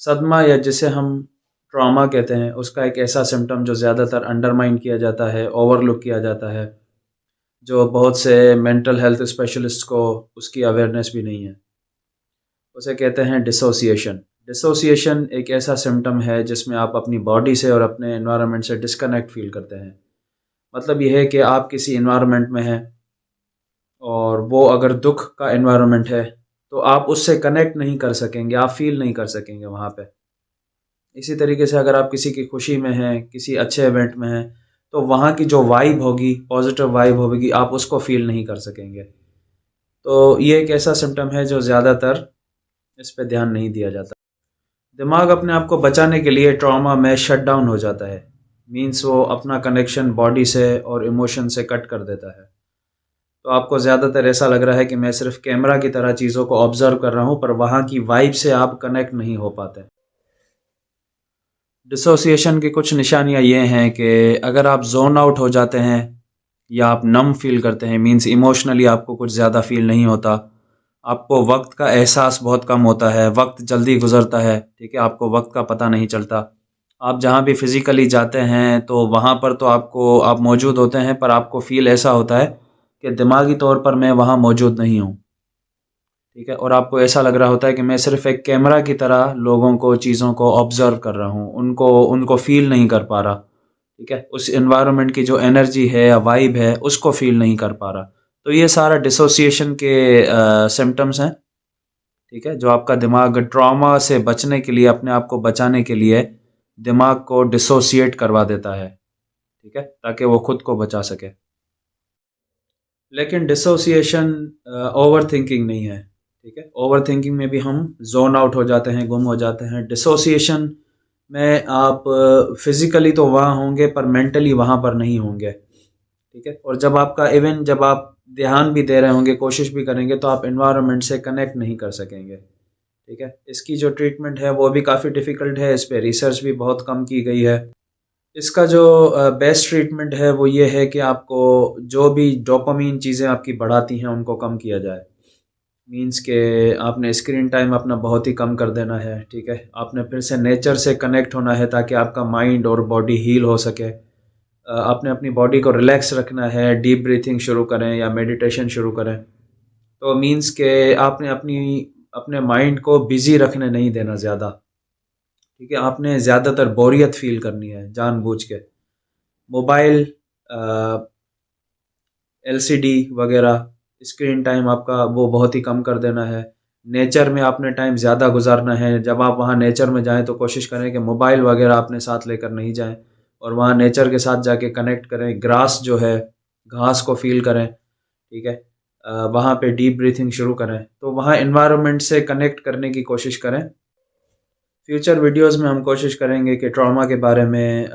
सदमा या जिसे हम ट्रॉमा कहते हैं, उसका एक ऐसा सिम्पटम जो ज़्यादातर अंडरमाइन किया जाता है, ओवरलुक किया जाता है, जो बहुत से मेंटल हेल्थ स्पेशलिस्ट को उसकी अवेयरनेस भी नहीं है। उसे कहते हैं डिसोसिएशन। डिसोसिएशन एक ऐसा सिम्पटम है जिसमें आप अपनी बॉडी से और अपने एनवायरनमेंट से डिस्कनेक्ट फ़ील करते हैं। मतलब ये है कि आप किसी एनवायरनमेंट में हैं और वो अगर दुःख का एनवायरनमेंट है, तो आप उससे कनेक्ट नहीं कर सकेंगे, आप फ़ील नहीं कर सकेंगे वहाँ पे। इसी तरीके से अगर आप किसी की खुशी में हैं, किसी अच्छे इवेंट में हैं, तो वहाँ की जो वाइब होगी, पॉज़िटिव वाइब होगी, आप उसको फ़ील नहीं कर सकेंगे। तो ये एक ऐसा सिम्पटम है जो ज़्यादातर इस पे ध्यान नहीं दिया जाता। दिमाग अपने आप को बचाने के लिए ट्रॉमा में शट डाउन हो जाता है। मीन्स वो अपना कनेक्शन बॉडी से और इमोशन से कट कर देता है। तो आपको ज़्यादातर ऐसा लग रहा है कि मैं सिर्फ़ कैमरा की तरह चीज़ों को ऑब्ज़र्व कर रहा हूँ, पर वहाँ की वाइब से आप कनेक्ट नहीं हो पाते। डिसोसिएशन की कुछ निशानियाँ ये हैं कि अगर आप ज़ोन आउट हो जाते हैं या आप नम फ़ील करते हैं, मीन्स इमोशनली आपको कुछ ज़्यादा फ़ील नहीं होता। आपको वक़्त का एहसास बहुत कम होता है, वक़्त जल्दी गुज़रता है, ठीक है? आपको वक़्त का पता नहीं चलता। आप जहाँ भी फ़िज़िकली जाते हैं तो वहाँ पर तो आप मौजूद होते हैं, पर आपको फ़ील ऐसा होता है कि दिमागी तौर पर मैं वहाँ मौजूद नहीं हूँ, ठीक है? और आपको ऐसा लग रहा होता है कि मैं सिर्फ़ एक कैमरा की तरह लोगों को, चीज़ों को ऑब्ज़र्व कर रहा हूँ, उनको उनको फ़ील नहीं कर पा रहा, ठीक है? उस एनवायरनमेंट की जो एनर्जी है या वाइब है, उसको फ़ील नहीं कर पा रहा। तो ये सारा डिसोसिएशन के सिम्पटम्स हैं, ठीक है? जो आपका दिमाग ट्रॉमा से बचने के लिए, अपने आप को बचाने के लिए दिमाग को डिसोसिएट करवा देता है, ठीक है? ताकि वो खुद को बचा सके। लेकिन डिसोसिएशन ओवरथिंकिंग नहीं है, ठीक है? ओवरथिंकिंग में भी हम ज़ोन आउट हो जाते हैं, गुम हो जाते हैं। डिसोसिएशन में आप फिज़िकली तो वहाँ होंगे पर मेंटली वहाँ पर नहीं होंगे, ठीक है? और जब आप ध्यान भी दे रहे होंगे, कोशिश भी करेंगे तो आप एनवायरनमेंट से कनेक्ट नहीं कर सकेंगे, ठीक है? इसकी जो ट्रीटमेंट है वो भी काफ़ी डिफ़िकल्ट है, इस पे रिसर्च भी बहुत कम की गई है। इसका जो बेस्ट ट्रीटमेंट है वो ये है कि आपको जो भी डोपामाइन चीज़ें आपकी बढ़ाती हैं उनको कम किया जाए। मीन्स के आपने स्क्रीन टाइम अपना बहुत ही कम कर देना है, ठीक है? आपने फिर से नेचर से कनेक्ट होना है ताकि आपका माइंड और बॉडी हील हो सके। आपने अपनी बॉडी को रिलैक्स रखना है, डीप ब्रीथिंग शुरू करें या मेडिटेशन शुरू करें। तो मीन्स के आपने अपने माइंड को बिज़ी रखने नहीं देना ज़्यादा, ठीक है? आपने ज़्यादातर बोरियत फ़ील करनी है जानबूझ के। मोबाइल अ, एलसीडी वगैरह स्क्रीन टाइम आपका वो बहुत ही कम कर देना है। नेचर में आपने टाइम ज़्यादा गुज़ारना है। जब आप वहाँ नेचर में जाएँ तो कोशिश करें कि मोबाइल वगैरह अपने साथ लेकर नहीं जाएँ और वहाँ नेचर के साथ जाके कनेक्ट करें। ग्रास जो है, घास को फ़ील करें, ठीक है? वहाँ पे डीप ब्रीथिंग शुरू करें। तो वहाँ एनवायरनमेंट से कनेक्ट करने की कोशिश करें। फ्यूचर वीडियोज़ में हम कोशिश करेंगे कि ट्रॉमा के बारे में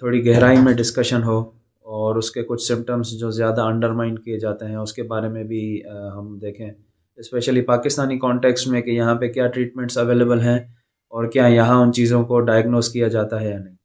थोड़ी गहराई में डिस्कशन हो और उसके कुछ सिम्पटम्स जो ज़्यादा अंडरमाइन किए जाते हैं उसके बारे में भी हम देखें। स्पेशली पाकिस्तानी कॉन्टेक्स्ट में कि यहाँ पे क्या ट्रीटमेंट्स अवेलेबल हैं और क्या यहाँ उन चीज़ों को डायग्नोज़ किया जाता है या नहीं।